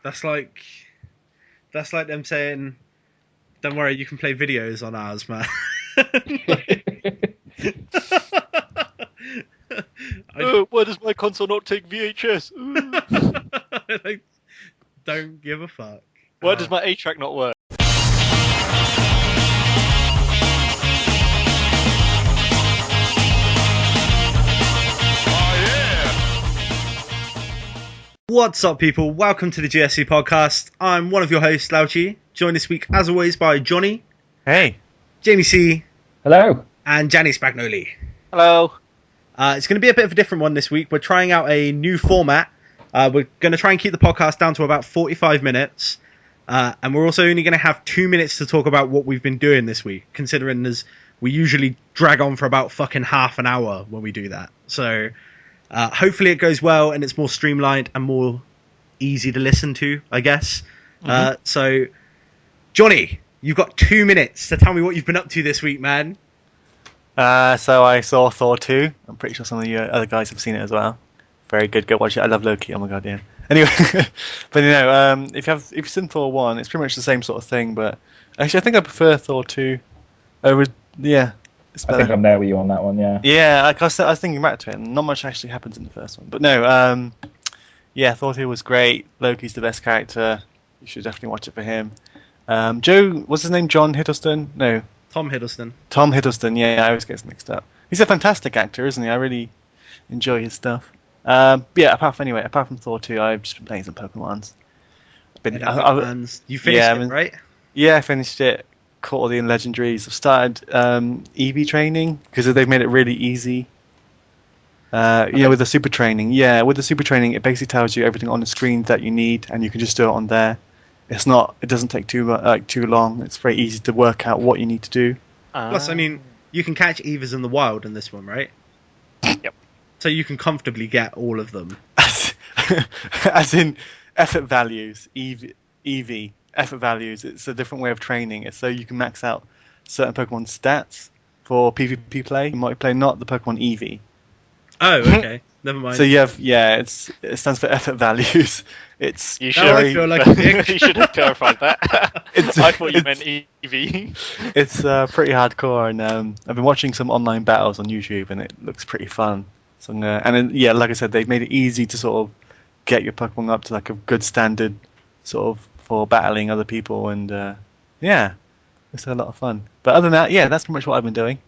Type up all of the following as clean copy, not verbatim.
That's like them saying, "Don't worry, you can play videos on ours, man." Why does my console not take VHS? I don't give a fuck. Why does my A-track not work? What's up, people? Welcome to the GSC podcast. I'm one of your hosts, Lauchi, joined this week, as always, by Johnny. Hey. Jamie C. Hello. And Gianni Spagnoli. Hello. It's going to be a bit of a different one this week. We're trying out a new format. We're going to try and keep the podcast down to about 45 minutes. And we're also only going to have 2 minutes to talk about what we've been doing this week, considering as we usually drag on for about fucking half an hour when we do that. So hopefully it goes well and it's more streamlined and more easy to listen to, I guess. So, Johnny, you've got 2 minutes to tell me what you've been up to this week, man. So I saw Thor 2. I'm pretty sure some of the other guys have seen it as well. Very good. Go watch it. I love Loki. Oh my god, yeah. Anyway, but if you've seen Thor 1, it's pretty much the same sort of thing. But actually, I think I prefer Thor 2. It's I think I'm there with you on that one. Yeah. Yeah, like I was thinking back to it, and not much actually happens in the first one. But no, Thor 2 was great. Loki's the best character. You should definitely watch it for him. Joe, what's his name? John Hiddleston? No. Tom Hiddleston. Tom Hiddleston, yeah, I always get mixed up. He's a fantastic actor, isn't he? I really enjoy his stuff. Apart from Thor 2, I've just been playing some Pokemons. You finished it, right? Yeah, I finished it. Caught all the legendaries. I've started EV training because they've made it really easy. With the super training. Yeah, with the super training, it basically tells you everything on the screen that you need, and you can just do it on there. It doesn't take too long. It's very easy to work out what you need to do. Plus, I mean, you can catch Evas in the wild in this one, right? Yep. So you can comfortably get all of them. As in effort values, EV effort values. It's a different way of training. It's so you can max out certain Pokemon stats for PvP play, multiplayer, not the Pokemon EV. Oh, okay. Never mind. So it stands for effort values. I feel like a dick. You should have clarified that. I thought you meant EV. It's pretty hardcore, and I've been watching some online battles on YouTube, and it looks pretty fun. So like I said, they've made it easy to sort of get your Pokemon up to like a good standard, sort of for battling other people, and it's a lot of fun. But other than that, that's pretty much what I've been doing.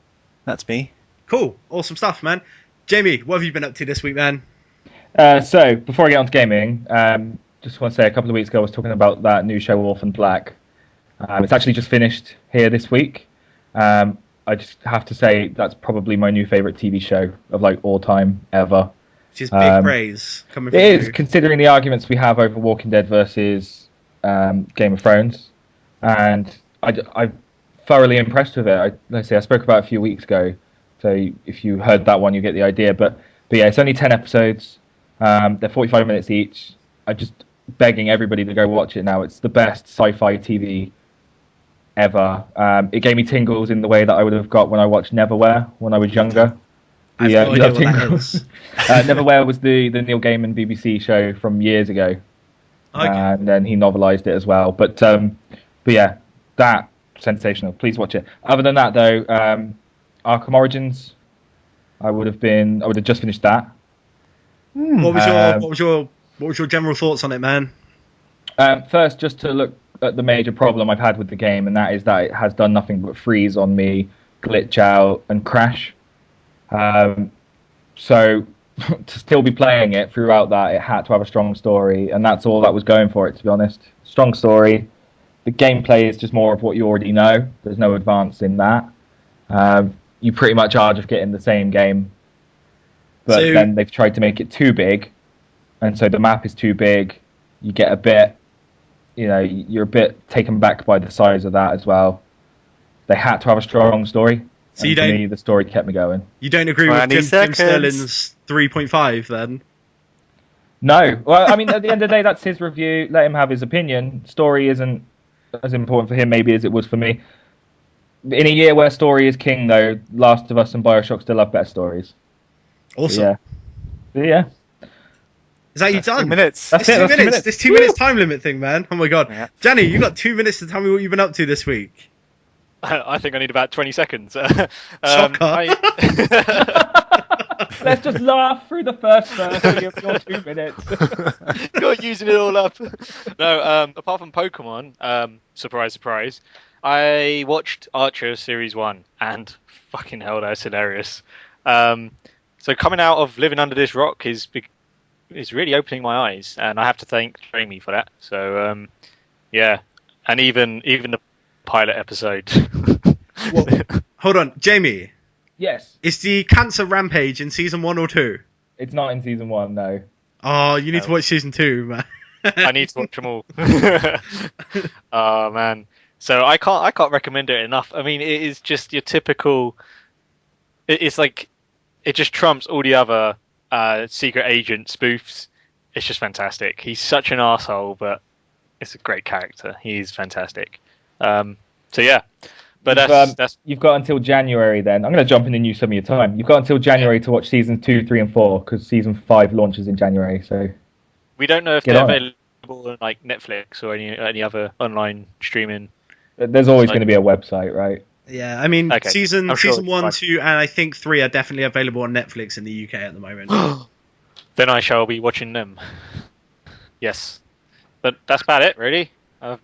That's me. Cool, awesome stuff, man. Jamie, what have you been up to this week, man? So, before I get on to gaming, just want to say a couple of weeks ago I was talking about that new show, Orphan Black. It's actually just finished here this week. I just have to say that's probably my new favourite TV show of like all time ever. Which is big praise coming from you. It is, considering the arguments we have over Walking Dead versus Game of Thrones. And I'm thoroughly impressed with it. I spoke about it a few weeks ago. So if you heard that one, you get the idea. But yeah, it's only 10 episodes. They're 45 minutes each. I'm just begging everybody to go watch it now. It's the best sci-fi TV ever. It gave me tingles in the way that I would have got when I watched Neverwhere when I was younger. Neverwhere was the Neil Gaiman BBC show from years ago. Okay. And then he novelized it as well. But yeah, that sensational. Please watch it. Other than that, though, Arkham Origins, I would have just finished that. What was your general thoughts on it, man? First, just to look at the major problem I've had with the game, and that is that it has done nothing but freeze on me, glitch out, and crash. So to still be playing it throughout that, it had to have a strong story, and that's all that was going for it, to be honest. Strong story. The gameplay is just more of what you already know. There's no advance in that. You pretty much are just getting the same game, but then they've tried to make it too big, and so the map is too big. You get a bit, you're a bit taken back by the size of that as well. They had to have a strong story. So the story kept me going. You don't agree with Jim Sterling's 3.5 then? No. Well, I mean, at the end of the day, that's his review. Let him have his opinion. Story isn't as important for him maybe as it was for me. In a year where story is king, though, Last of Us and Bioshock still have better stories. Awesome. Yeah. Is that you done? 2 minutes. That's It's it. 2 minutes. This 2 minutes time limit thing, man. Oh my god. Yeah. Jenny, you got 2 minutes to tell me what you've been up to this week. I think I need about 20 seconds. Shocker. Let's just laugh through the first 30 of your 2 minutes. Got using it all up. No, apart from Pokemon, surprise, surprise, I watched Archer Series 1, and fucking hell, that's hilarious. So coming out of living under this rock is really opening my eyes, and I have to thank Jaime for that. So, yeah, and even the pilot episode. Hold on, Jamie. Yes. Is the Cancer Rampage in season 1 or 2? It's not in season 1, no. Oh, you need to watch season 2, man. I need to watch them all. Oh man, so I can't recommend it enough. I mean, it is just your typical. It's like it just trumps all the other secret agent spoofs. It's just fantastic. He's such an arsehole, but it's a great character. He's fantastic. So yeah. But that's you've got until January then. I'm going to jump in and use some of your time. You've got until January to watch seasons 2, 3, and 4 because season 5 launches in January. So we don't know if they're available on like Netflix or any other online streaming. There's always going to be a website, right? Yeah, I mean, Okay. season sure 1, 2, and I think 3 are definitely available on Netflix in the UK at the moment. Then I shall be watching them. Yes, but that's about it, really. I've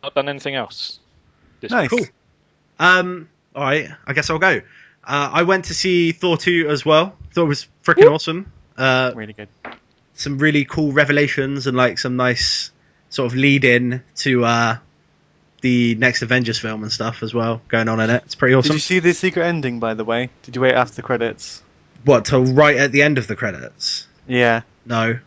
not done anything else. Nice. Cool. Alright, I guess I'll go. I went to see Thor 2 as well. Thought it was freaking awesome. Really good. Some really cool revelations and like some nice sort of lead in to the next Avengers film and stuff as well going on in it. It's pretty awesome. Did you see the secret ending, by the way? Did you wait after the credits? What, till right at the end of the credits? Yeah. No.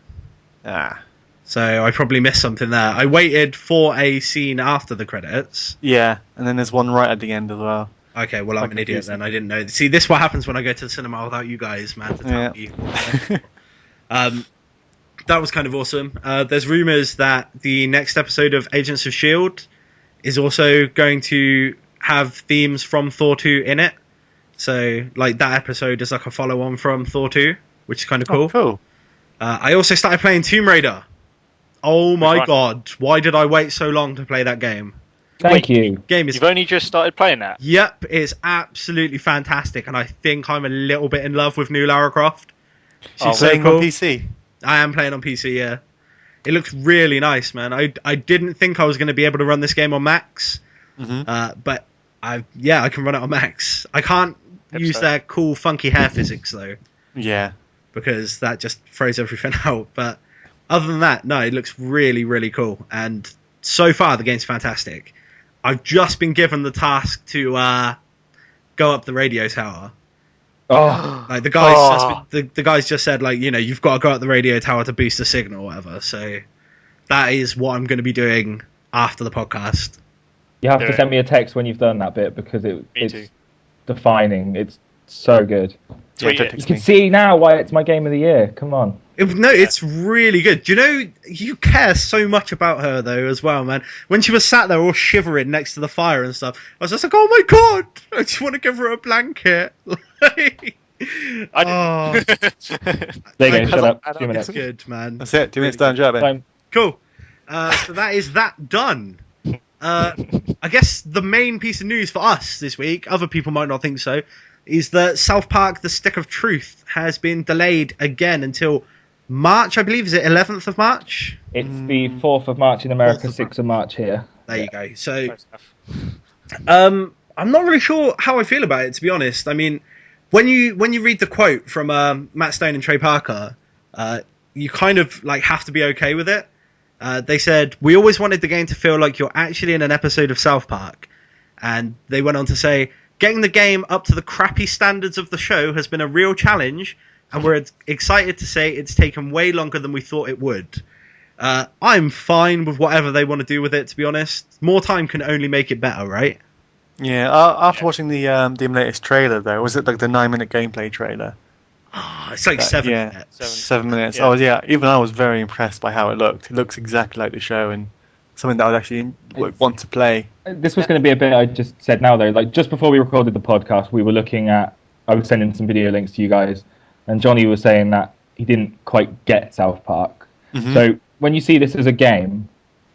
Ah. So I probably missed something there. I waited for a scene after the credits. Yeah, and then there's one right at the end as well. Okay, well, I'm Quite an idiot confusing. then. I didn't know. See, this is what happens when I go to the cinema without you guys, man, to tell me. That was kind of awesome. There's rumours that the next episode of Agents of S.H.I.E.L.D. is also going to have themes from Thor 2 in it. So, like, that episode is like a follow-on from Thor 2, which is kind of cool. Oh, cool. I also started playing Tomb Raider. Oh my Which one? god, why did I wait so long to play that game? Thank you. Game is You've only just started playing that. Yep, it's absolutely fantastic, and I think I'm a little bit in love with new Lara Croft. She's so Playing cool. on PC. I am playing on PC, yeah. It looks really nice, man. I didn't think I was going to be able to run this game on Max, but I can run it on Max. I can't use so. their cool, funky hair physics, though, Yeah. because that just throws everything out. But other than that, no, it looks really, really cool, and so far the game's fantastic. I've just been given the task to go up the radio tower. Oh, Like the guys, the guys just said, like, you know, you've got to go up the radio tower to boost the signal or whatever. So that is what I'm going to be doing after the podcast. you have Do to it. send me a text when you've done that bit because it's too. defining. It's so good. Tweet don't it. You text can me. see now why it's my game of the year. Come on. It's really good. Do you know, you care so much about her, though, as well, man. When she was sat there all shivering next to the fire and stuff, I was just like, oh my god, I just want to give her a blanket. I didn't. There you go. Shut up. I 2 don't- minutes. It's good, man. That's it. 2 minutes done, job. Time. Cool. So that is that done. I guess the main piece of news for us this week, other people might not think so, is that South Park: The Stick of Truth has been delayed again until March, I believe. Is it 11th of March? It's the 4th of March in America, 4th of 6th of March here. There you go. So, Close enough. I'm not really sure how I feel about it, to be honest. I mean, when you read the quote from Matt Stone and Trey Parker, you kind of like have to be okay with it. They said, we always wanted the game to feel like you're actually in an episode of South Park. And they went on to say, getting the game up to the crappy standards of the show has been a real challenge, and we're excited to say it's taken way longer than we thought it would. I'm fine with whatever they want to do with it, to be honest. More time can only make it better, right? Yeah, after watching the latest trailer, though, was it like the 9-minute gameplay trailer? It's like 7 yeah, minutes. 7 minutes. Yeah. Oh, yeah. Even I was very impressed by how it looked. It looks exactly like the show and something that I'd actually want to play. This was going to be a bit I just said now, though. Like, just before we recorded the podcast, we were looking at... I was sending some video links to you guys, and Johnny was saying that he didn't quite get South Park. So when you see this as a game,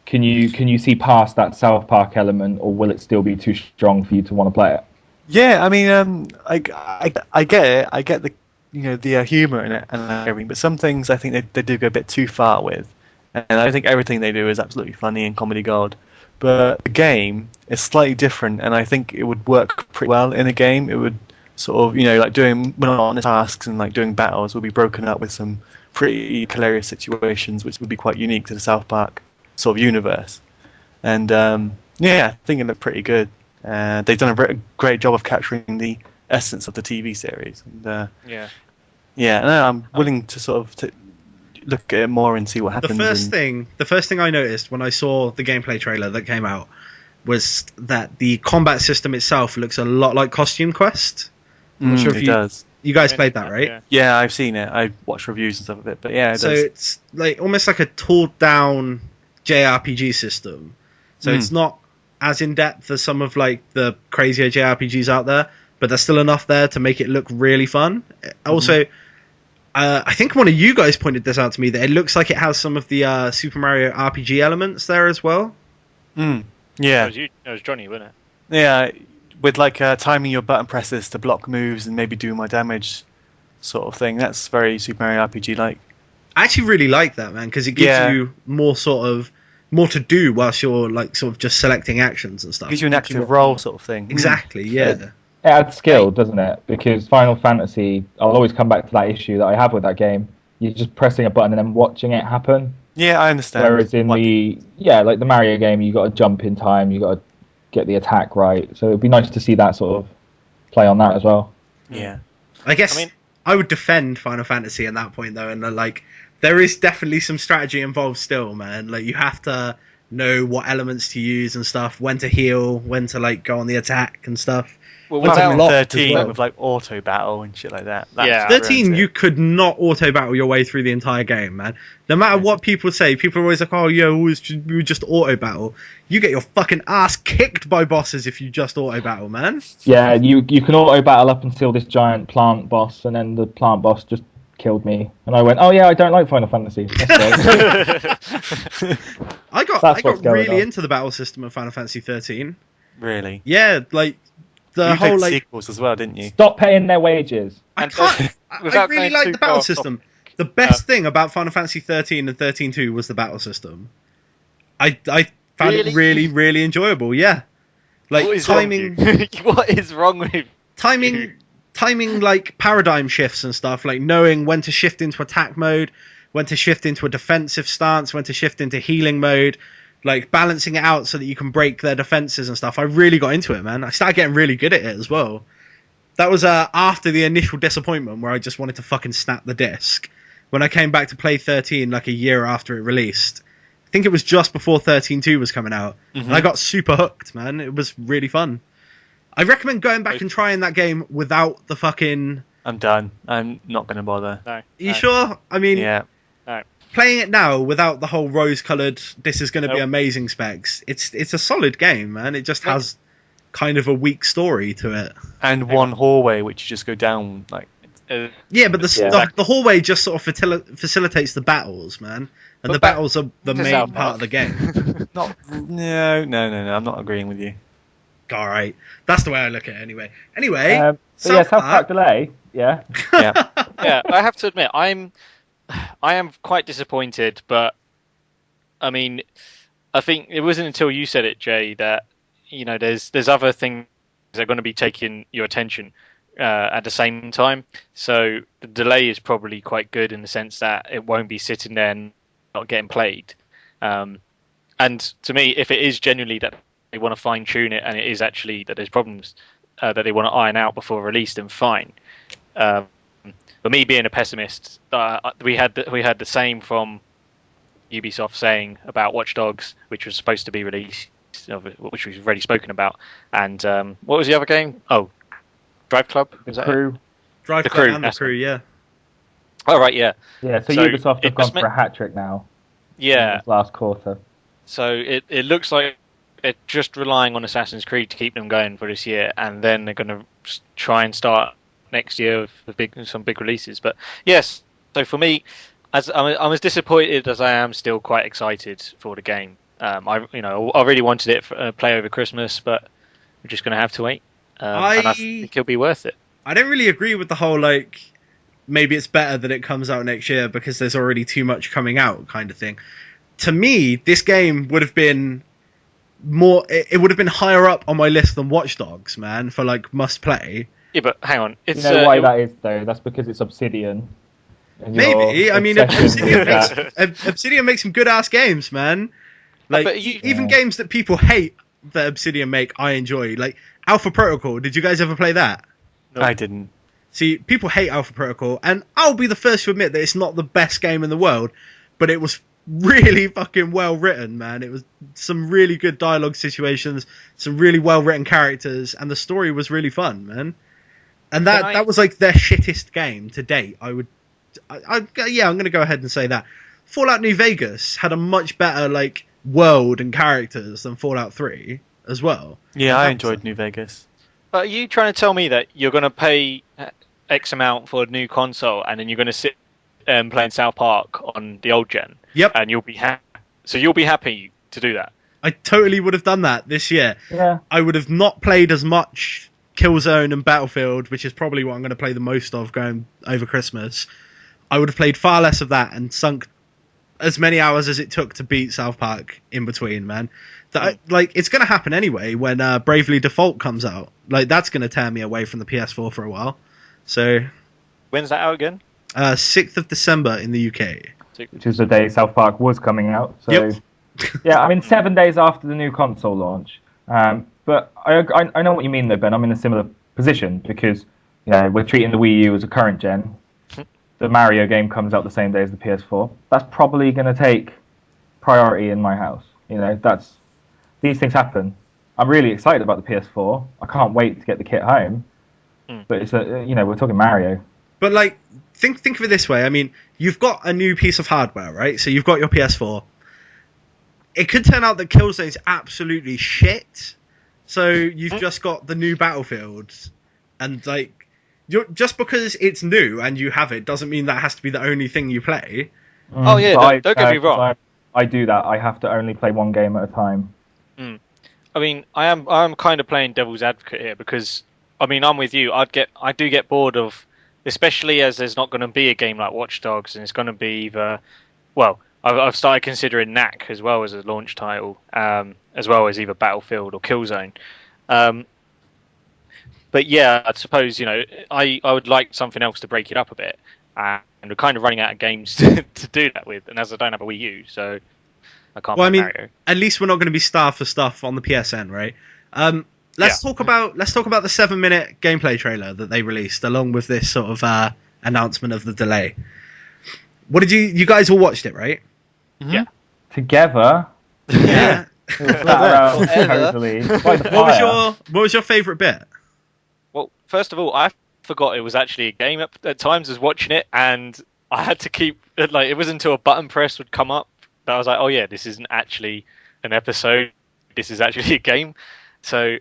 can you see past that South Park element, or will it still be too strong for you to want to play it? Yeah, I mean, I get it. I get the the humour in it and everything, but some things I think they do go a bit too far with, and I think everything they do is absolutely funny and comedy gold. But the game is slightly different, and I think it would work pretty well in a game. It would sort of like doing monotonous tasks and like doing battles would be broken up with some pretty hilarious situations, which would be quite unique to the South Park sort of universe. And yeah, I think it looked pretty good. They've done a great job of capturing the essence of the TV series. And, no, I'm willing to sort of look at it more and see what happens. The first thing I noticed when I saw the gameplay trailer that came out was that the combat system itself looks a lot like Costume Quest. I'm not sure if it does. You guys played that, right? Yeah, I've seen it. I watched reviews and stuff of it, but yeah, it does. It's like almost like a tooled down JRPG system. So it's not as in depth as some of like the crazier JRPGs out there, but there's still enough there to make it look really fun. Also, I think one of you guys pointed this out to me, that it looks like it has some of the Super Mario RPG elements there as well. Yeah, it was Johnny, wasn't it? Yeah, with like timing your button presses to block moves and maybe do more damage, sort of thing. That's very Super Mario RPG like. I actually really like that, man, because it gives you more to do whilst you're like sort of just selecting actions and stuff. Gives you an active role sort of thing. Exactly, yeah. It adds skill, doesn't it? Because Final Fantasy, I'll always come back to that issue that I have with that game. You're just pressing a button and then watching it happen. Yeah, I understand. Whereas in like the Mario game, you got to jump in time, you got to get the attack right. So it'd be nice to see that sort of play on that as well. Yeah. I guess I would defend Final Fantasy at that point though, and like there is definitely some strategy involved still, man. Like you have to know what elements to use and stuff, when to heal, when to like go on the attack and stuff. Well, what about 13 with like auto battle and shit like that? 13 you could not auto battle your way through the entire game, man. No matter what people say, people are always like, "Oh, yeah, we just auto battle." You get your fucking ass kicked by bosses if you just auto battle, man. Yeah, you can auto battle up until this giant plant boss, and then the plant boss just killed me, and I went, "Oh yeah, I don't like Final Fantasy." I got really into the battle system of Final Fantasy 13. Really? Yeah, like the you whole like sequels as well, didn't you? Stop paying their wages. I really like the battle system. The best thing about Final Fantasy 13 and 13.2 was the battle system. I found it really, really enjoyable. Yeah, like timing. What is wrong with timing like paradigm shifts and stuff, like knowing when to shift into attack mode, when to shift into a defensive stance, when to shift into healing mode, like balancing it out so that you can break their defenses and stuff. I really got into it, man. I started getting really good at it as well. That was after the initial disappointment where I just wanted to fucking snap the disc. When I came back to play 13 like a year after it released, I think it was just before 13.2 was coming out, and I got super hooked, man. It was really fun. I recommend going back and trying that game without the fucking... I'm done. I'm not going to bother. No. You sure? I mean... Yeah. No. Playing it now without the whole rose-coloured, this is going to be amazing specs, it's a solid game, man. It just has kind of a weak story to it. And one hallway which you just go down, like... yeah, but the hallway just sort of facilitates the battles, man. And the battles are the main part of the game. No, I'm not agreeing with you. Alright, that's the way I look at it anyway. Anyway, South Park delay, yeah. Yeah, I have to admit, I am quite disappointed, but I mean, I think it wasn't until you said it, Jay, that there's other things that are going to be taking your attention at the same time. So the delay is probably quite good in the sense that it won't be sitting there and not getting played. And to me, if it is genuinely that they want to fine tune it, and it is actually that there's problems that they want to iron out before release, then fine. But me being a pessimist, we had the same from Ubisoft saying about Watch Dogs, which was supposed to be released, which we've already spoken about. And what was the other game? Oh, Drive Club? The Crew. Drive Club and The Crew, yeah. Oh, right, yeah. Yeah, so Ubisoft have gone for a hat-trick now. Yeah. Last quarter. So it looks like they're just relying on Assassin's Creed to keep them going for this year, and then they're going to try and start next year with some big releases. But yes, so for me, I'm as disappointed as I am still quite excited for the game. I really wanted it for play over Christmas, but we're just going to have to wait. And I think it'll be worth it. I don't really agree with the whole like maybe it's better that it comes out next year because there's already too much coming out kind of thing. To me, this game would have been more. It would have been higher up on my list than Watch Dogs, man, for like must play. Yeah, but hang on. You know why that is though? That's because it's Obsidian. Maybe. I mean, Obsidian makes some good ass games, man. Like even games that people hate that Obsidian make, I enjoy. Like Alpha Protocol. Did you guys ever play that? No. I didn't. See, people hate Alpha Protocol, and I'll be the first to admit that it's not the best game in the world, but it was really fucking well written, man. It was some really good dialogue situations, some really well written characters, and the story was really fun, man. And that was like their shittest game to date. I'm gonna go ahead and say that. Fallout New Vegas had a much better like world and characters than Fallout 3 as well. Yeah, I enjoyed New Vegas. But are you trying to tell me that you're going to pay X amount for a new console and then you're going to sit playing South Park on the old gen? Yep. And you'll be happy. So you'll be happy to do that? I totally would have done that this year. Yeah. I would have not played as much Killzone and Battlefield, which is probably what I'm going to play the most of going over Christmas. I would have played far less of that and sunk as many hours as it took to beat South Park in between, man. Like, it's going to happen anyway when Bravely Default comes out. Like, that's going to tear me away from the PS4 for a while. So, when's that out again? 6th of December in the UK. Which is the day South Park was coming out. So, yep. Yeah, I mean, 7 days after the new console launch. But I know what you mean, though, Ben. I'm in a similar position because, we're treating the Wii U as a current gen. The Mario game comes out the same day as the PS4. That's probably going to take priority in my house. These things happen. I'm really excited about the PS4. I can't wait to get the kit home. But it's we're talking Mario. But like, think of it this way. I mean, you've got a new piece of hardware, right? So you've got your PS4. It could turn out that Killzone's absolutely shit. So you've just got the new Battlefield, and like, just because it's new and you have it doesn't mean that has to be the only thing you play. Oh yeah, don't get me wrong. I do that. I have to only play one game at a time. I mean, I'm kind of playing devil's advocate here because, I mean, I'm with you. I do get bored of, especially as there's not going to be a game like Watch Dogs, and it's going to be either, well, I've started considering Knack as well as a launch title, as well as either Battlefield or Killzone. But yeah, I suppose, I would like something else to break it up a bit, and we're kind of running out of games to do that with, and as I don't have a Wii U, so I can't play Mario. At least we're not going to be starved for stuff on the PSN, right? Let's talk about the 7-minute gameplay trailer that they released along with this sort of announcement of the delay. What did you guys all watched it, right? Mm-hmm. Yeah. Together. Yeah. Totally. What was your favourite bit? Well, first of all, I forgot it was actually a game at times. I was watching it and I had to keep it wasn't until a button press would come up that I was like, oh yeah, this isn't actually an episode. This is actually a game. So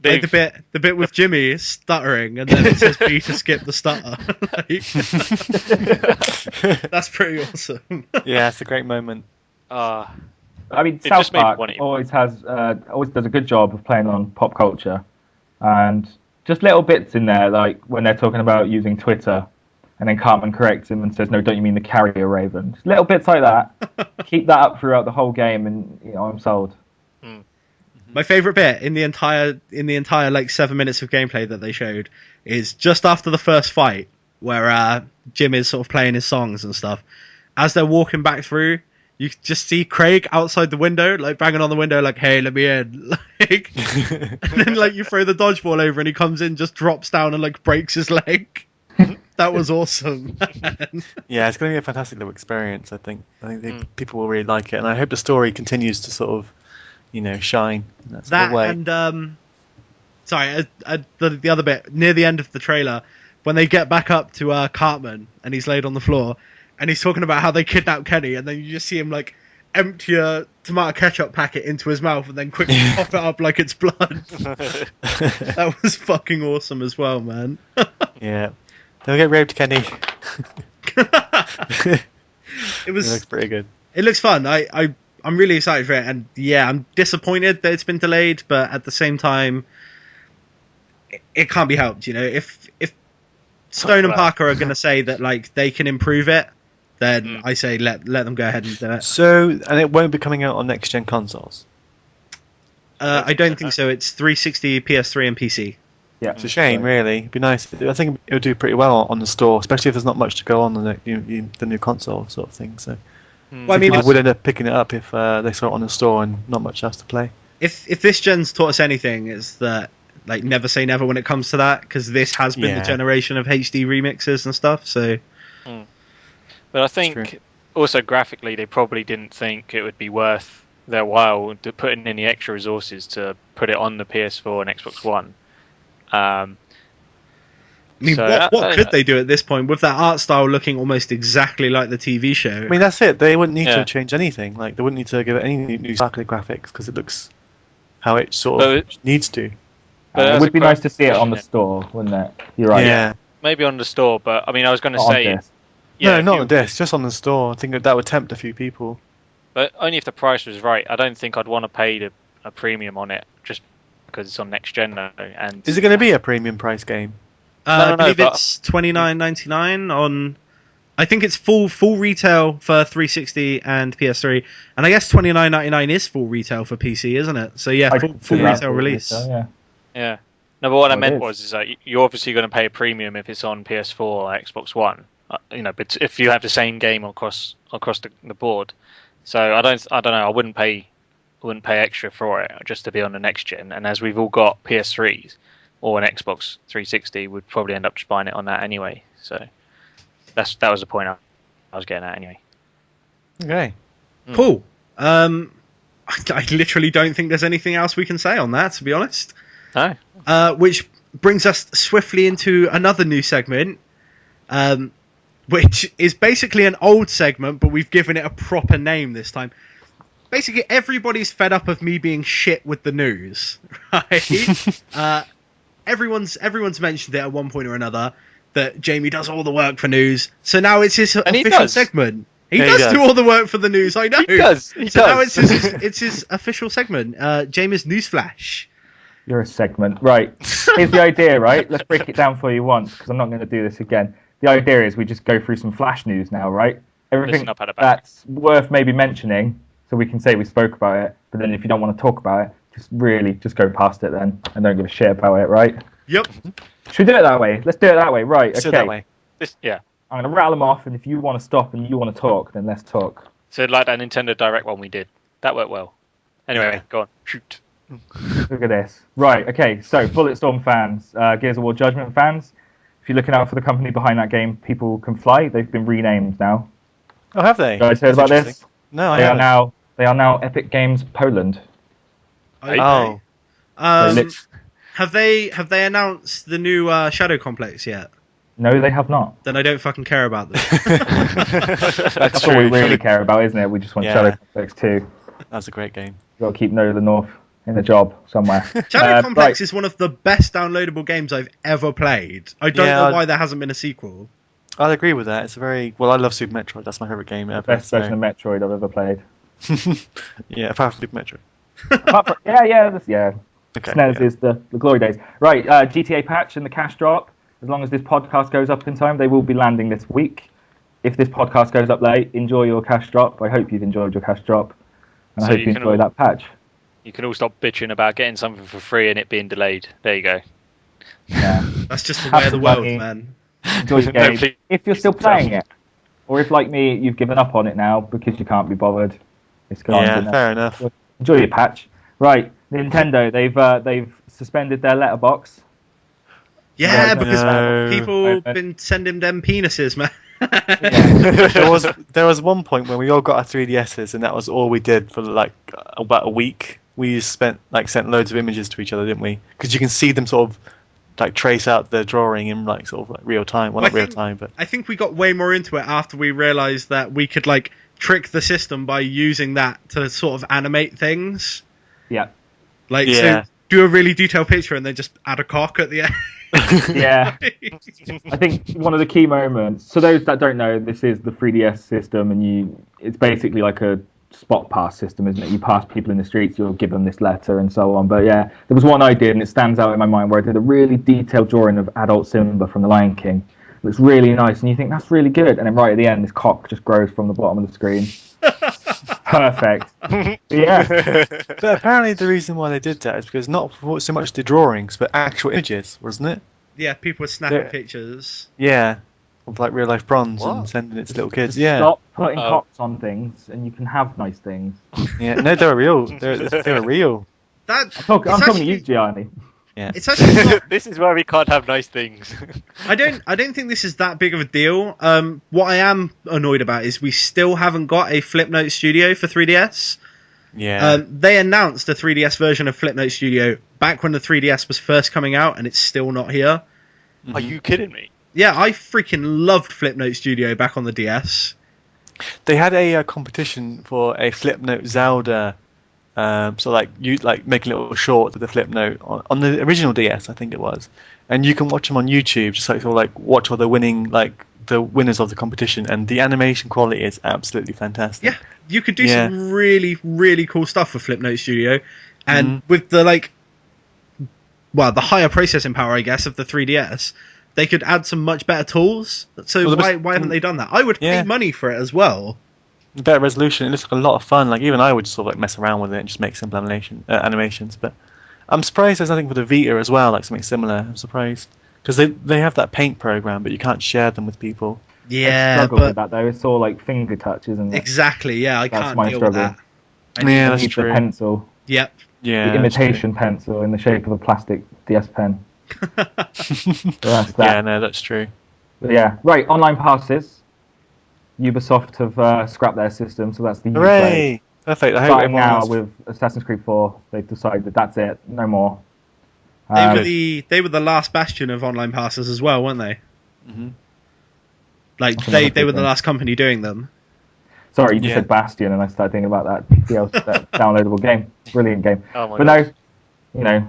like the bit with Jimmy stuttering and then it says B to skip the stutter. That's pretty awesome. Yeah, it's a great moment. I mean, South Park always does a good job of playing on pop culture, and just little bits in there, like when they're talking about using Twitter, and then Cartman corrects him and says, "No, don't you mean the carrier raven?" Just little bits like that. Keep that up throughout the whole game, and I'm sold. My favourite bit in the entire like 7 minutes of gameplay that they showed is just after the first fight, where Jim is sort of playing his songs and stuff. As they're walking back through, you just see Craig outside the window, like banging on the window, like, "Hey, let me in!" Like, and then like you throw the dodgeball over, and he comes in, just drops down, and like breaks his leg. That was awesome. Yeah, it's going to be a fantastic little experience. I think people will really like it, and I hope the story continues to sort of, shine. That way. And the other bit near the end of the trailer, when they get back up to Cartman and he's laid on the floor, and he's talking about how they kidnapped Kenny, and then you just see him like empty a tomato ketchup packet into his mouth and then quickly pop it up like it's blood. That was fucking awesome as well, man. Yeah. Don't get raped, Kenny. It looks pretty good. It looks fun. I'm really excited for it, and yeah, I'm disappointed that it's been delayed, but at the same time, it can't be helped. You know, if Stone and Parker are going to say that like they can improve it, then I say let them go ahead and do it. So, and it won't be coming out on next gen consoles. I don't think so. It's 360, PS3, and PC. Yeah, it's a shame, really. It'd be nice. I think it would do pretty well on the store, especially if there's not much to go on the new console sort of thing. So, well, I mean, people would end up picking it up if they saw it on the store and not much else to play. If this gen's taught us anything, it's that like never say never when it comes to that, because this has been the generation of HD remixes and stuff. So, but I think also graphically, they probably didn't think it would be worth their while to put in any extra resources to put it on the PS4 and Xbox One. I mean, what could they do at this point with that art style looking almost exactly like the TV show? I mean, that's it. They wouldn't need to change anything. Like, they wouldn't need to give it any new sparkly graphics because it looks how it sort of needs to. But it would be nice to see it on the store, wouldn't it? You're right. Yeah, maybe on the store. But I mean, I was going to say, not on the disc, just on the store. I think that would tempt a few people. But only if the price was right. I don't think I'd want to pay a premium on it just because it's on next gen though. And is it going to be a premium price game? I believe it's $29.99 on. I think it's full retail for 360 and PS3, and I guess $29.99 is full retail for PC, isn't it? So yeah, full retail release. Yeah. No, but what I meant was that you're obviously going to pay a premium if it's on PS4 or Xbox One. But if you have the same game across the board. So I don't know. I wouldn't pay extra for it just to be on the next gen. And as we've all got PS3s or an Xbox 360, we'd probably end up just buying it on that anyway. So that was the point I was getting at anyway. Okay, cool. I literally don't think there's anything else we can say on that, to be honest. No. Which brings us swiftly into another new segment. Which is basically an old segment, but we've given it a proper name this time. Basically, everybody's fed up of me being shit with the news, right? Everyone's mentioned it at one point or another that Jaime does all the work for news. So now it's his official segment. He does do all the work for the news. I know. He does. Now it's his official segment. Jaime's Newsflash. You're a segment, right? Here's the idea, right? Let's break it down for you once, because I'm not going to do this again. The idea is we just go through some flash news now, right? Everything that's worth maybe mentioning, so we can say we spoke about it. But then if you don't want to talk about it, just go past it then, and don't give a shit about it, right? Yep. Should we do it that way? Let's do it that way, right? Let's do it that way. Yeah. I'm going to rattle them off, and if you want to stop and you want to talk, then let's talk. So like that Nintendo Direct one we did. That worked well. Anyway, go on. Shoot. Look at this. Right, okay, so Bulletstorm fans, Gears of War Judgment fans, if you're looking out for the company behind that game, People Can Fly, they've been renamed now. Oh, have they? You guys heard about this? No, I haven't. They are now Epic Games Poland. Oh. Have they announced the new Shadow Complex yet? No, they have not. Then I don't fucking care about them. That's all we really care about, isn't it? We just want Shadow Complex 2. That's a great game. You've got to keep No of the North in a job somewhere. Shadow Complex is one of the best downloadable games I've ever played. I don't know why there hasn't been a sequel. I'd agree with that. It's I love Super Metroid. That's my favourite game ever. Best version of Metroid I've ever played. Yeah, apart from Super Metroid. Yeah. Okay, SNES is the glory days. Right, GTA patch and the cash drop. As long as this podcast goes up in time, they will be landing this week. If this podcast goes up late, enjoy your cash drop. I hope you've enjoyed your cash drop. And I hope you enjoy that patch. You can all stop bitching about getting something for free and it being delayed. There you go. Yeah. That's just the way of the world, man. Enjoy the game. If you're still playing it, or if, like me, you've given up on it now because you can't be bothered, it's gone. Yeah, fair enough. Enjoy your patch. Right, Nintendo, they've suspended their letterbox. Yeah, because people have been sending them penises, man. There was one point when we all got our 3DSs, and that was all we did for like about a week. We just sent loads of images to each other, didn't we? Because you can see them sort of like trace out the drawing in like sort of like real time. Well, not real time, but I think we got way more into it after we realised that we could like trick the system by using that to sort of animate things. Yeah. So do a really detailed picture and then just add a cock at the end. Yeah. I think one of the key moments. So those that don't know, this is the 3DS system, and it's basically like a spot pass system, isn't it? You pass people in the streets, you'll give them this letter and so on. But yeah, there was one I did, and it stands out in my mind, where I did a really detailed drawing of adult Simba from The Lion King. It looks really nice, and you think that's really good, and then right at the end, this cock just grows from the bottom of the screen. Perfect. Yeah. But apparently the reason why they did that is because not so much the drawings, but actual images, wasn't it? Yeah, people were snapping pictures. Yeah, of like real life bronze and sending it to little kids. Yeah. Stop putting cocks on things, and you can have nice things. Yeah, no, they were real. They were real. I'm talking to you, Gianni. Yeah. It's actually not, this is why we can't have nice things. I don't think this is that big of a deal. What I am annoyed about is we still haven't got a Flipnote Studio for 3DS. Yeah. They announced a 3DS version of Flipnote Studio back when the 3DS was first coming out, and it's still not here. Are you kidding me? Yeah, I freaking loved Flipnote Studio back on the DS. They had a competition for a Flipnote Zelda. So you make a little short of the Flipnote on the original DS, I think it was, and you can watch them on YouTube. Just watch all the winners of the competition, and the animation quality is absolutely fantastic. Yeah, you could do some really, really cool stuff with Flipnote Studio, and with the the higher processing power, I guess, of the 3DS, they could add some much better tools. So why haven't they done that? I would pay money for it as well. Better resolution. It looks like a lot of fun. Like even I would sort of mess around with it and just make simple animations. But I'm surprised there's nothing for the Vita as well, like something similar. I'm surprised because they have that Paint program, but you can't share them with people. Yeah, I struggle with that though. It's all like finger touch, isn't it? Exactly. Yeah, I That's can't my deal struggle. with that. I need the pencil. Yep. Yeah. The imitation pencil in the shape of a plastic DS pen. So that's that. Yeah, no, that's true. But yeah, right. Online passes. Ubisoft have scrapped their system, so that's the Hooray! Perfect. I hope starting everyone now else... with Assassin's Creed 4. They've decided that that's it, no more. They were the last bastion of online passes as well, weren't they? Mm-hmm. Like they were the last company doing them. Sorry, you just said Bastion, and I started thinking about that downloadable game, brilliant game. Oh my but God. no,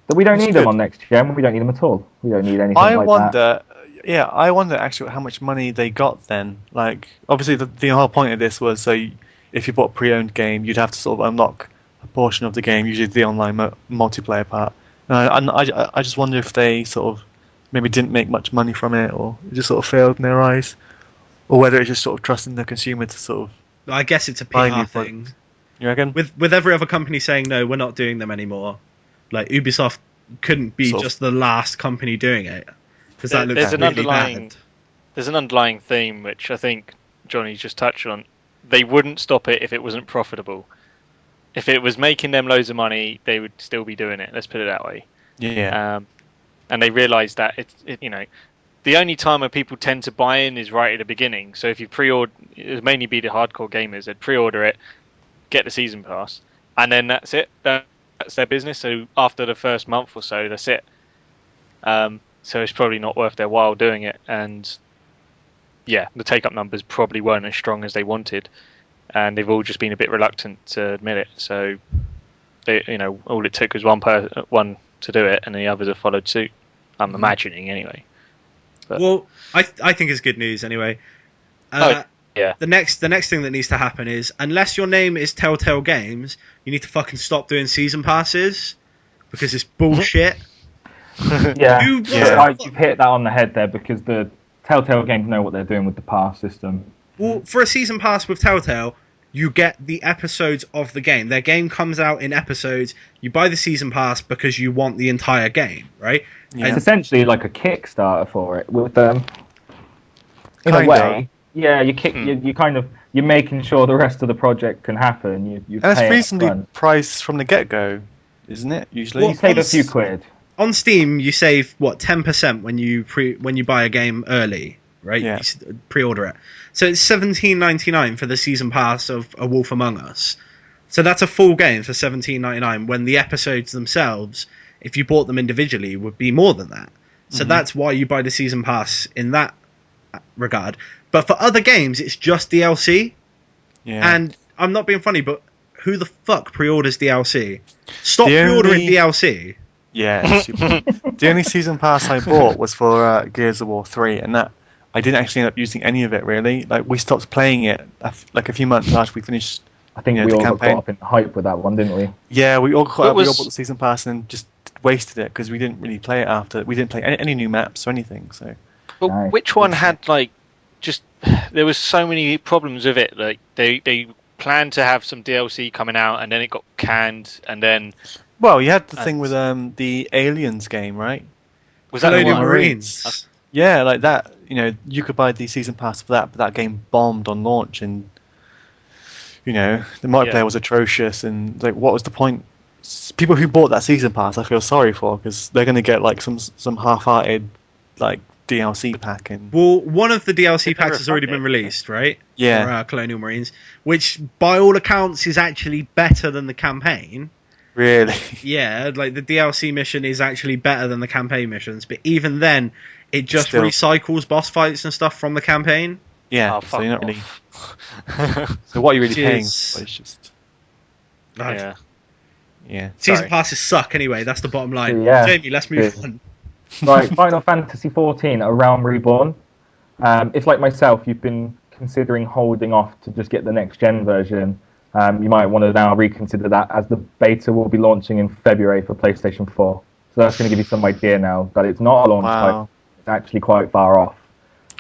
that we don't need them on next gen. We don't need them at all. We don't need anything like that. I wonder actually how much money they got then. Like, obviously the whole point of this was if you bought a pre-owned game, you'd have to sort of unlock a portion of the game, usually the online multiplayer part. And I just wonder if they sort of maybe didn't make much money from it, or it just sort of failed in their eyes, or whether it's just sort of trusting the consumer to sort of... I guess it's a PR thing. You reckon? With every other company saying, no, we're not doing them anymore. Like, Ubisoft couldn't be just the last company doing it. Because that looks really bad. There's an underlying theme, which I think Johnny just touched on. They wouldn't stop it if it wasn't profitable. If it was making them loads of money, they would still be doing it. Let's put it that way. Yeah. And they realised that the only time when people tend to buy in is right at the beginning. So if you pre-order, it would mainly be the hardcore gamers. They'd pre-order it, get the season pass, and then that's it. That's their business. So after the first month or so, that's it. So it's probably not worth their while doing it. And yeah, the take-up numbers probably weren't as strong as they wanted, and they've all just been a bit reluctant to admit it. So all it took was one to do it, and the others have followed suit. I'm imagining anyway. But, well, I think it's good news anyway. yeah. The next thing that needs to happen is, unless your name is Telltale Games, you need to fucking stop doing season passes because it's bullshit. You've hit that on the head there, because the Telltale Games know what they're doing with the pass system. Well, for a season pass with Telltale, you get the episodes of the game. Their game comes out in episodes. You buy the season pass because you want the entire game, right? Yeah. It's essentially like a Kickstarter for it, with in a way. Yeah, you're making sure the rest of the project can happen. And it's reasonably priced from the get-go, isn't it? Usually, you save a few quid. On Steam, you save 10% when you buy a game early, right? Yeah. You pre-order it. So it's $17.99 for the season pass of A Wolf Among Us. So that's a full game for $17.99. When the episodes themselves, if you bought them individually, would be more than that. So that's why you buy the season pass in that regard. But for other games, it's just DLC. Yeah. And I'm not being funny, but who the fuck pre-orders DLC? Stop The pre-ordering only- DLC. Yeah, it's super. The only season pass I bought was for Gears of War 3, and that I didn't actually end up using any of it really. Like we stopped playing it like a few months after we finished. I think you know, we the all got campaign. caught up in the hype with that one, didn't we? Yeah, we all But we all was- bought the season pass and just wasted it because we didn't really play it after. We didn't play any new maps or anything. So But Nice. which one had like just? There was so many problems with it. Like they planned to have some DLC coming out, and then it got canned, and then well, you had the thing with the Aliens game, right? was that the Colonial one? Marines. Yeah, like that. You know, you could buy the season pass for that, but that game bombed on launch, and you know the multiplayer Yeah. was atrocious. And like, what was the point? People who bought that season pass, I feel sorry for because they're going to get like some half-hearted like DLC pack and Well, one of the DLC They've never packs has already funded been it. released, right? yeah, For Colonial Marines, which by all accounts is actually better than the campaign. really. Yeah, like the DLC mission is actually better than the campaign missions, but even then, it just Still. recycles boss fights and stuff from the campaign. Yeah, Oh, so fuck you're not really. off. So what are you really Which paying? is- But it's just Yeah. yeah. Season Sorry. passes suck anyway. That's the bottom line. Yeah. Jamie, let's move Yeah. on. Right, Final Fantasy XIV, A Realm Reborn. If, like myself, you've been considering holding off to just get the next-gen version, you might want to now reconsider that, as the beta will be launching in February for PlayStation 4. So that's going to give you some idea now that it's not a launch Wow. title. It's actually quite far off.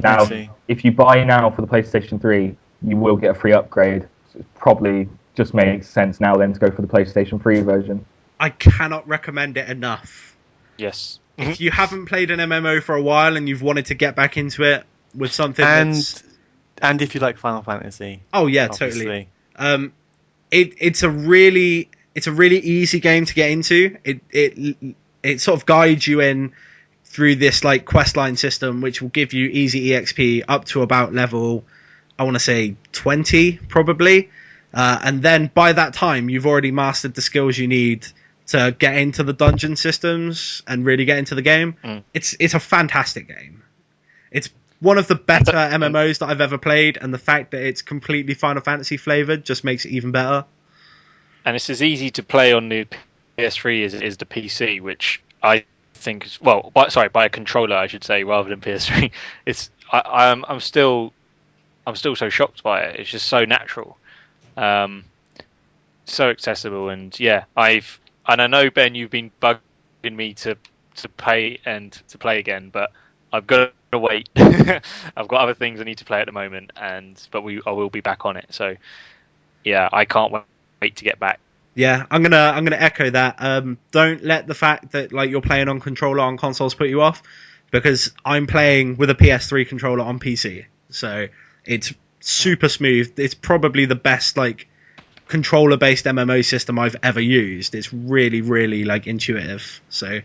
I Now, see. if you buy now for the PlayStation 3, you will get a free upgrade. So it probably just makes sense now then to go for the PlayStation 3 version. I cannot recommend it enough. Yes. If you haven't played an MMO for a while and you've wanted to get back into it with something And that's... and if you like Final Fantasy, Oh yeah, obviously. totally. It's a really easy game to get into. It sort of guides you in through this like questline system, which will give you easy EXP up to about level, I want to say 20 probably, and then by that time you've already mastered the skills you need to get into the dungeon systems and really get into the game. It's a fantastic game. It's one of the better MMOs that I've ever played, and the fact that it's completely Final Fantasy flavored just makes it even better. And it's as easy to play on the PS3 as it is the PC, which I think is by a controller, I should say, rather than PS3. I'm still so shocked by it. It's just so natural, so accessible, and yeah, I know, Ben, you've been bugging me to pay and to play again, but I've got to wait. I've got other things I need to play at the moment, but I will be back on it. So yeah, I can't wait to get back. Yeah, I'm gonna echo that. Don't let the fact that like you're playing on controller on consoles put you off, because I'm playing with a PS3 controller on PC, so it's super smooth. It's probably the best like controller-based MMO system I've ever used. It's really, really like intuitive. So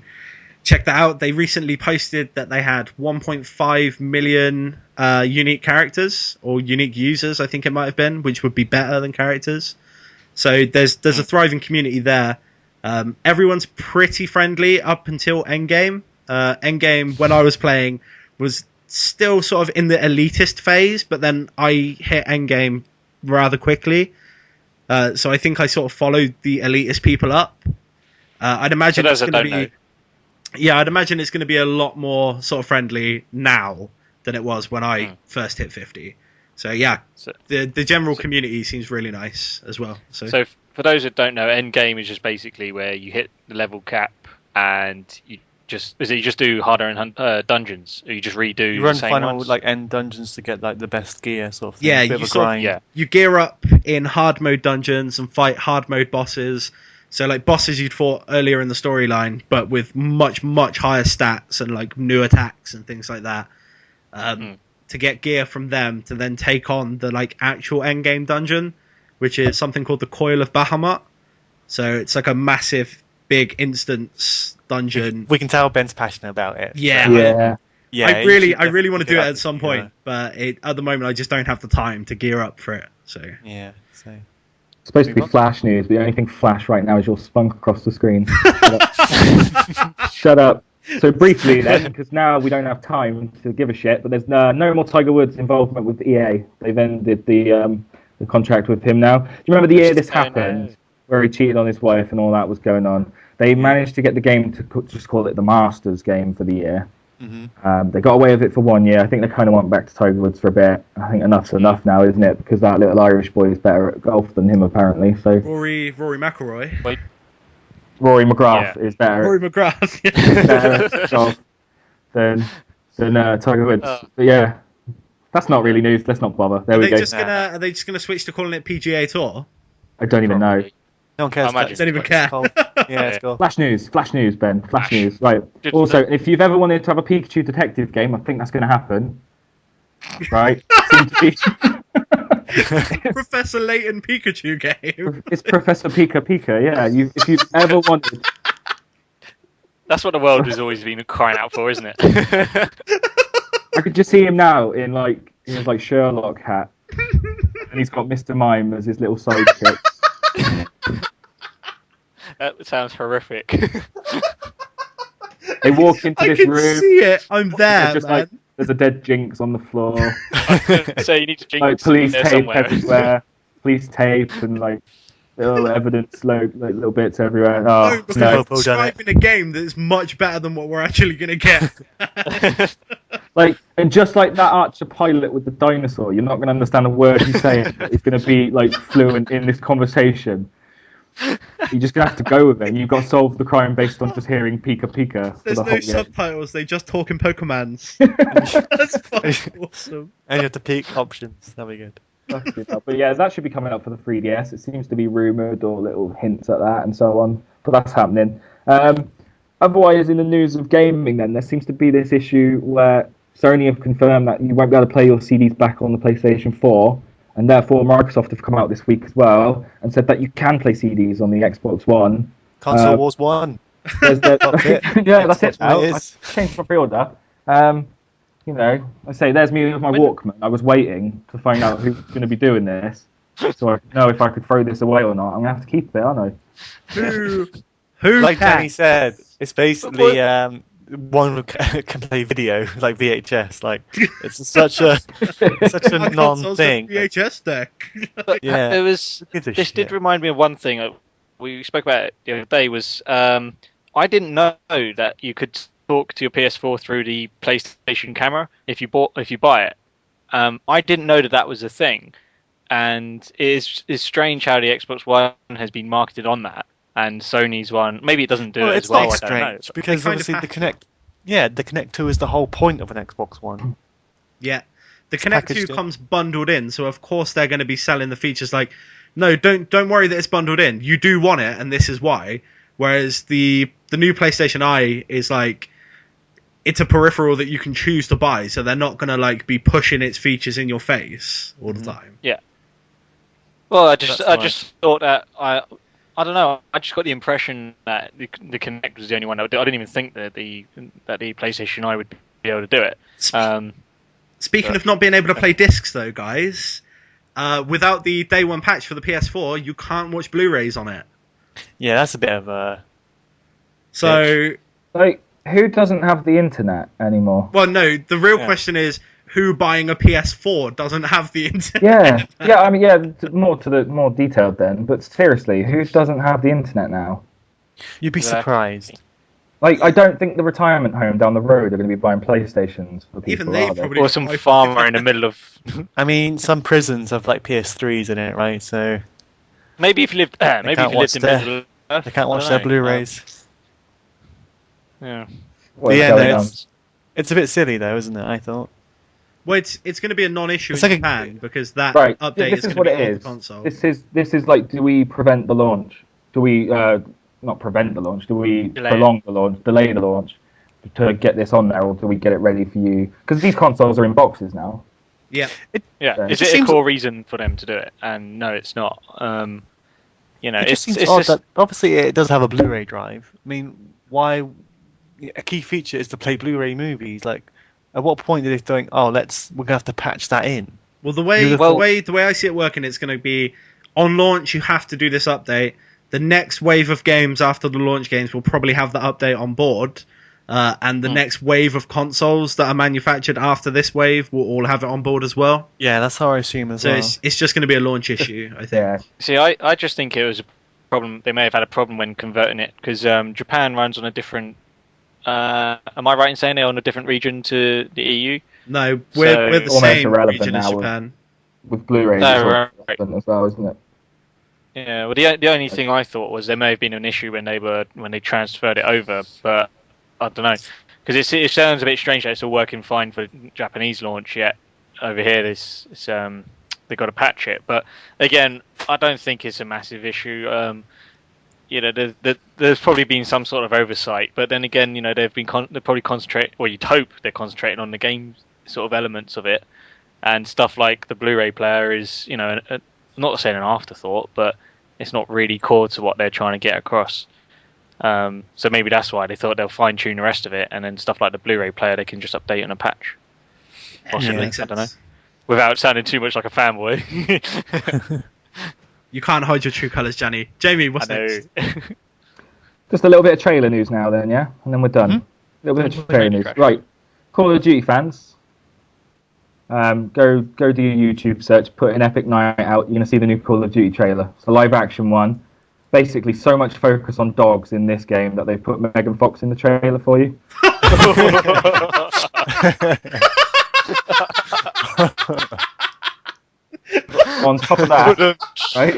check that out. They recently posted that they had 1.5 million unique characters or unique users, I think it might have been, which would be better than characters. So there's a thriving community there. Everyone's pretty friendly up until endgame. Endgame, when I was playing, was still sort of in the elitist phase, but then I hit endgame rather quickly. So I think I sort of followed the elitist people up. I'd imagine it's going to be... Yeah, I'd imagine it's going to be a lot more sort of friendly now than it was when I first hit 50. So yeah, the general community seems really nice as well. So for those that don't know, Endgame is just basically where you hit the level cap and you just do harder and dungeons, or you just redo You run the same final ones? like end dungeons to get like the best gear sort of thing. yeah, A bit of a grind. you gear up in hard mode dungeons and fight hard mode bosses. So like bosses you'd fought earlier in the storyline, but with much higher stats and like new attacks and things like that. To get gear from them to then take on the like actual endgame dungeon, which is something called the Coil of Bahamut. So it's like a massive, big instance dungeon. We can tell Ben's passionate about it. Yeah. Yeah. I really want to do it at some point, but at the moment I just don't have the time to gear up for it. So yeah. So It's supposed to be Flash news, but the only thing Flash right now is your spunk across the screen. Shut up. So briefly then, because now we don't have time to give a shit, but there's no more Tiger Woods involvement with EA. They've ended the the contract with him now. Do you remember the year this happened, where he cheated on his wife and all that was going on? They managed to get the game to just call it the Masters game for the year. Mm-hmm. They got away with it for 1 year. I think they kind of went back to Tiger Woods for a bit. I think enough's enough now, isn't it? Because that little Irish boy is better at golf than him, apparently. So Rory McIlroy. Wait. Rory McGrath is better. Rory McGrath. Better at golf than Tiger Woods. But yeah, that's not really news. Let's not bother. There we go. Are they just gonna switch to calling it PGA Tour? I don't even know. No one cares. Don't even care. It's cool. Flash news, Ben. Flash news. Right. Also, if you've ever wanted to have a Pikachu detective game, I think that's going to happen. Right. Seems to be. Professor Layton Pikachu game. It's Professor Pika. Yeah. If you've ever wanted. That's what the world has always been crying out for, isn't it? I could just see him now in his Sherlock hat, and he's got Mr. Mime as his little sidekick. That sounds horrific. They walk into this room. I can see it. I'm there, man. There's a dead Jinx on the floor. So you need to Jinx police there tape somewhere. everywhere. Police tape and little evidence, little bits everywhere. Oh, because I'm describing a game that's much better than what we're actually going to get. And just like that Archer pilot with the dinosaur, you're not going to understand a word he's saying. He's going to be fluent in this conversation. You're just going to have to go with it. You've got to solve the crime based on just hearing Pika Pika. There's no subtitles, they just talk in Pokemans. That's fucking awesome. And you have to pick options. That'll be good. But yeah, that should be coming up for the 3DS. It seems to be rumoured or little hints at that and so on. But that's happening. Otherwise, in the news of gaming then, there seems to be this issue where Sony have confirmed that you won't be able to play your CDs back on the PlayStation 4. And therefore, Microsoft have come out this week as well and said that you can play CDs on the Xbox One. Console Wars 1. Yeah, that's it. I changed my pre-order. I say there's me with my Walkman. I was waiting to find out who's going to be doing this, so I could know if I could throw this away or not. I'm going to have to keep it, aren't I? Who? Like Danny said, it's basically one can play video like VHS. It's such a non-thing. VHS deck. Yeah, this did remind me of one thing we spoke about it the other day. Was I didn't know that you could talk to your PS4 through the PlayStation camera if you buy it. I didn't know that was a thing, and it is strange how the Xbox One has been marketed on that. And Sony's one, maybe it doesn't do it as well. It's not strange because obviously the Kinect 2 is the whole point of an Xbox One. Yeah, the Kinect 2 comes bundled in, so of course they're going to be selling the features no, don't worry that it's bundled in. You do want it, and this is why. Whereas the new PlayStation Eye is it's a peripheral that you can choose to buy, so they're not going to be pushing its features in your face all the time. Yeah. Well, I just thought that I don't know. I just got the impression that the Kinect was the only one. I didn't even think that the PlayStation Eye would be able to do it. Speaking of not being able to play discs, though, guys, without the day one patch for the PS4, you can't watch Blu-rays on it. Yeah, that's a bit of a. So, who doesn't have the internet anymore? Well, no. The real question is, who buying a PS4 doesn't have the internet? Yeah. I mean, more detailed then. But seriously, who doesn't have the internet now? You'd be surprised. I don't think the retirement home down the road are going to be buying PlayStations for people. Even they probably. Or some farmer in the middle of. I mean, some prisons have PS3s in it, right? So maybe if you lived, in Middle Earth, they can't watch their Blu-rays. Yeah. It's a bit silly though, isn't it? I thought. Well, it's going to be a non-issue in Japan because that update is going to be on the console. This is do we prevent the launch? Do we not prevent the launch? Do we prolong the launch, delay the launch to get this on there, or do we get it ready for you? Because these consoles are in boxes now. Yeah. Is it a core reason for them to do it? And no, it's not. It seems odd that obviously it does have a Blu-ray drive. I mean, why? A key feature is to play Blu-ray movies. At what point did they think, we're gonna have to patch that in? Well, the way I see it working, it's going to be on launch. You have to do this update. The next wave of games after the launch games will probably have the update on board, and the next wave of consoles that are manufactured after this wave will all have it on board as well. Yeah, that's how I assume as well. So it's just going to be a launch issue, I think. Yeah. See, I just think it was a problem. They may have had a problem when converting it because Japan runs on a different. Am I right in saying they're on a different region to the EU? No, we're the Almost same irrelevant region as now Japan. With Blu-ray right. as well, isn't it? Yeah, well, the only thing I thought was there may have been an issue when they transferred it over, but I don't know because it sounds a bit strange that it's all working fine for Japanese launch yet over here they've got to patch it. But again, I don't think it's a massive issue. There's probably been some sort of oversight, but then again, they're probably concentrating, or you'd hope they're concentrating on the game sort of elements of it, and stuff like the Blu-ray player is, not saying an afterthought, but it's not really core to what they're trying to get across. So maybe that's why they thought they'll fine tune the rest of it, and then stuff like the Blu-ray player they can just update on a patch. Possibly, I don't know. Without sounding too much like a fanboy. You can't hide your true colours, Johnny. Jamie, what's next? Just a little bit of trailer news now, then, yeah, and then we're done. A little bit of trailer news, right? Call of Duty fans, go do your YouTube search, put in Epic Night Out. You're gonna see the new Call of Duty trailer. It's a live-action one. Basically, so much focus on dogs in this game that they put Megan Fox in the trailer for you. On top of that, right?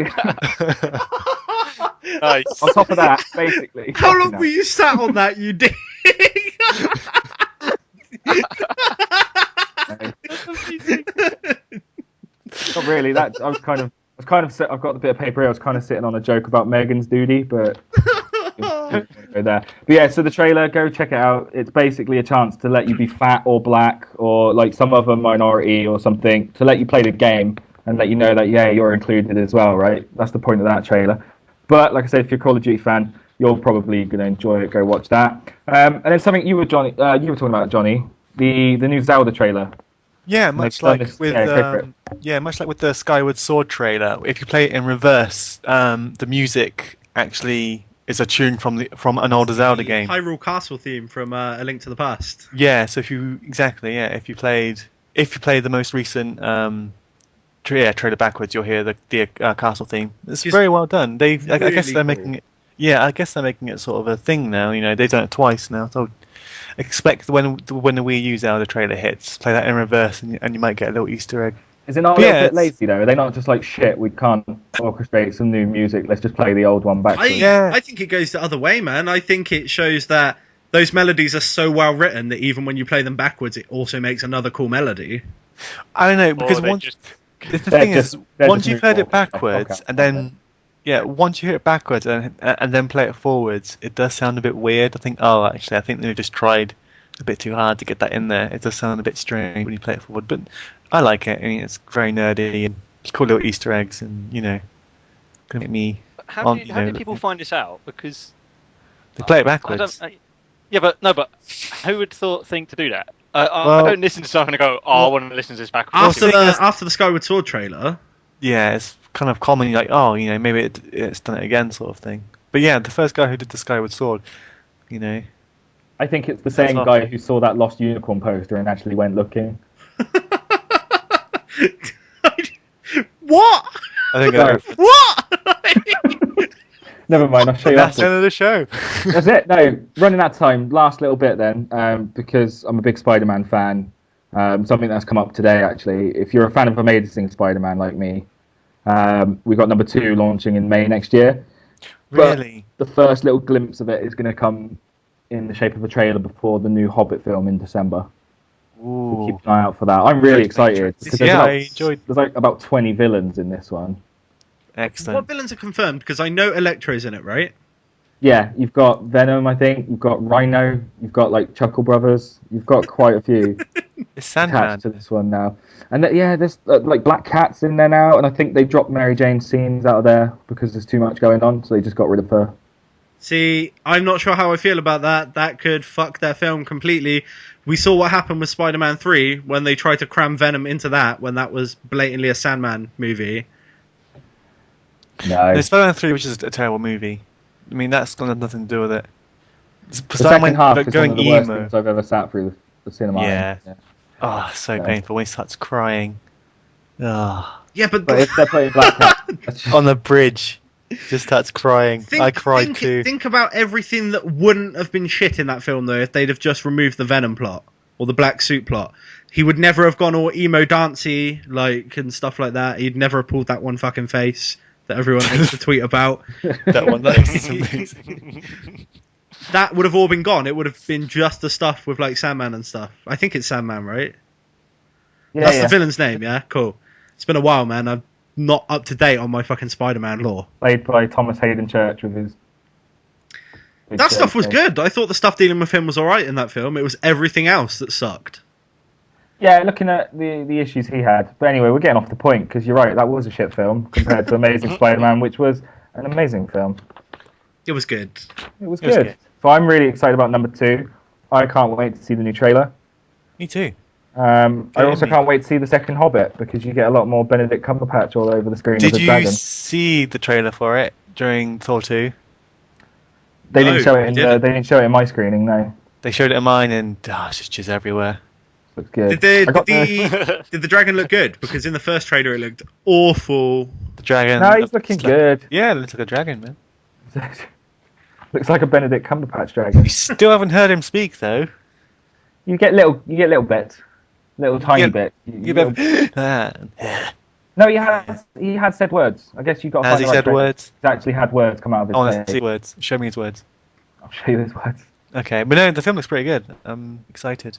Nice. On top of that, basically. How long were you sat on that, you dick? Not really. I've got a bit of paper here. I was kind of sitting on a joke about Megan's duty, but go there. But yeah, so the trailer, go check it out. It's basically a chance to let you be fat or black or like some other minority or something, to let you play the game and let you know that you're included as well, right? That's the point of that trailer. But like I said, if you're a Call of Duty fan, you're probably going to enjoy it. Go watch that. And then something you were talking about, Johnny, the new Zelda trailer. Yeah, much like with the Skyward Sword trailer. If you play it in reverse, the music actually is a tune from an older Zelda game. Hyrule Castle theme from A Link to the Past. Yeah, so if you played the most recent trailer backwards, you'll hear the castle theme. It's very well done. I guess they're making it. Yeah, I guess they're making it sort of a thing now. They've done it twice now. So expect when the Wii U Zelda trailer hits, play that in reverse, and you might get a little Easter egg. Is it not a little bit lazy though? Are they not just like, shit, we can't orchestrate some new music, let's just play the old one back? I think it goes the other way, man. I think it shows that those melodies are so well written that even when you play them backwards, it also makes another cool melody. I don't know, because the thing is, once you've heard it backwards, and then once you hear it backwards and then play it forwards, it does sound a bit weird. I think they just tried a bit too hard to get that in there. It does sound a bit strange when you play it forward, but I like it. I mean, it's very nerdy and cool little Easter eggs, and gonna make me. How did people find this out? Because they play it backwards. But who would think to do that? I don't listen to something and go, I want to listen to this backwards. After the Skyward Sword trailer. Yeah, it's kind of common, like, maybe it's done it again, sort of thing. But yeah, the first guy who did the Skyward Sword, I think it's the same guy who saw that Lost Unicorn poster and actually went looking. What? I think what? Never mind, I'll show you that's the end of the show. That's it. No, running out of time. Last little bit then, because I'm a big Spider-Man fan. Something that's come up today, actually. If you're a fan of Amazing Spider-Man like me, we've got number 2 launching in May next year. Really? But the first little glimpse of it is going to come in the shape of a trailer before the new Hobbit film in December. Ooh. So keep an eye out for that. I'm really excited. Because there's like about 20 villains in this one. Excellent. What villains are confirmed? Because I know Electro's in it, right? Yeah, you've got Venom, I think. You've got Rhino. You've got like Chuckle Brothers. You've got quite a few It's Sandman attached to this one now. And there's like Black Cat's in there now. And I think they dropped Mary Jane's scenes out of there because there's too much going on. So they just got rid of her. See, I'm not sure how I feel about that. That could fuck their film completely. We saw what happened with Spider-Man 3 when they tried to cram Venom into that, when that was blatantly a Sandman movie. No. There's Spider-Man 3, which is a terrible movie. I mean, that's got nothing to do with it. The second half is one going of the worst emo. things I've ever sat through the cinema. Yeah. Yeah. Oh, so painful when he starts crying. Oh. Yeah, but But if they're playing Black Cat, On the bridge, just starts crying. I cried too. Think about everything that wouldn't have been shit in that film, though, if they'd have just removed the Venom plot or the black suit plot. He would never have gone all emo dancey, and stuff like that. He'd never have pulled that one fucking face that everyone likes to tweet about. That one was amazing. That would have all been gone. It would have been just the stuff with Sandman and stuff. I think it's Sandman, right? That's the villain's name, yeah? Cool. It's been a while, man. I'm not up to date on my fucking Spider-Man lore. played by Thomas Hayden Church with his... That stuff was good. I thought the stuff dealing with him was alright in that film. It was everything else that sucked. Yeah, looking at the issues he had. But anyway, we're getting off the point, because you're right, that was a shit film compared to Amazing Spider-Man, which was an amazing film. It was good. It was good. So I'm really excited about number 2. I can't wait to see the new trailer. Me too. I also can't wait to see the second Hobbit, because you get a lot more Benedict Cumberbatch all over the screen as a dragon. Did you see the trailer for it during Thor 2? They didn't show it they didn't show it in my screening, no. They showed it in mine, and it's just jizz everywhere. Looks good. Did the dragon look good? Because in the first trailer it looked awful. The dragon. No, he's looking good. Yeah, it looks like a dragon, man. Looks like a Benedict Cumberbatch dragon. You still haven't heard him speak, though. You get little bits, little tiny bits. No, he had said words. I guess you got. Has he said words? He's actually had words come out of his I want mouth. to see words. Show me his words. I'll show you his words. Okay, but no, the film looks pretty good. I'm excited.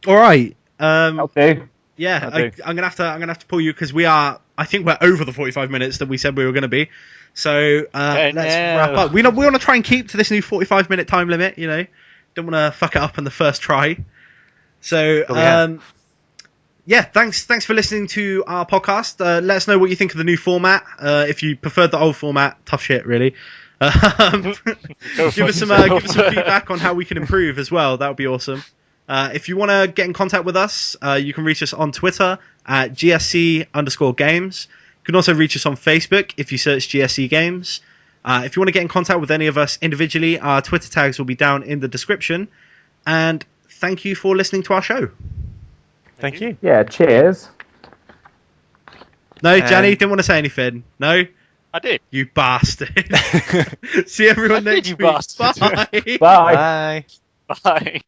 All right. That'll do. Yeah, I'm gonna have to pull you because I think we're over the 45 minutes that we said we were going to be. So let's wrap up. We want to try and keep to this new 45-minute time limit. Don't want to fuck it up on the first try. So yeah, thanks for listening to our podcast. Let us know what you think of the new format. If you preferred the old format, tough shit, really. Give us some feedback on how we can improve as well. That would be awesome. If you want to get in contact with us, you can reach us on Twitter at gsc_games. You can also reach us on Facebook if you search GSC Games. If you want to get in contact with any of us individually, our Twitter tags will be down in the description. And thank you for listening to our show. Thank you. Yeah, cheers. No, Jenny, didn't want to say anything. No? I did. You bastard. See everyone next week. You bastard. Bye. Bye. Bye. Bye.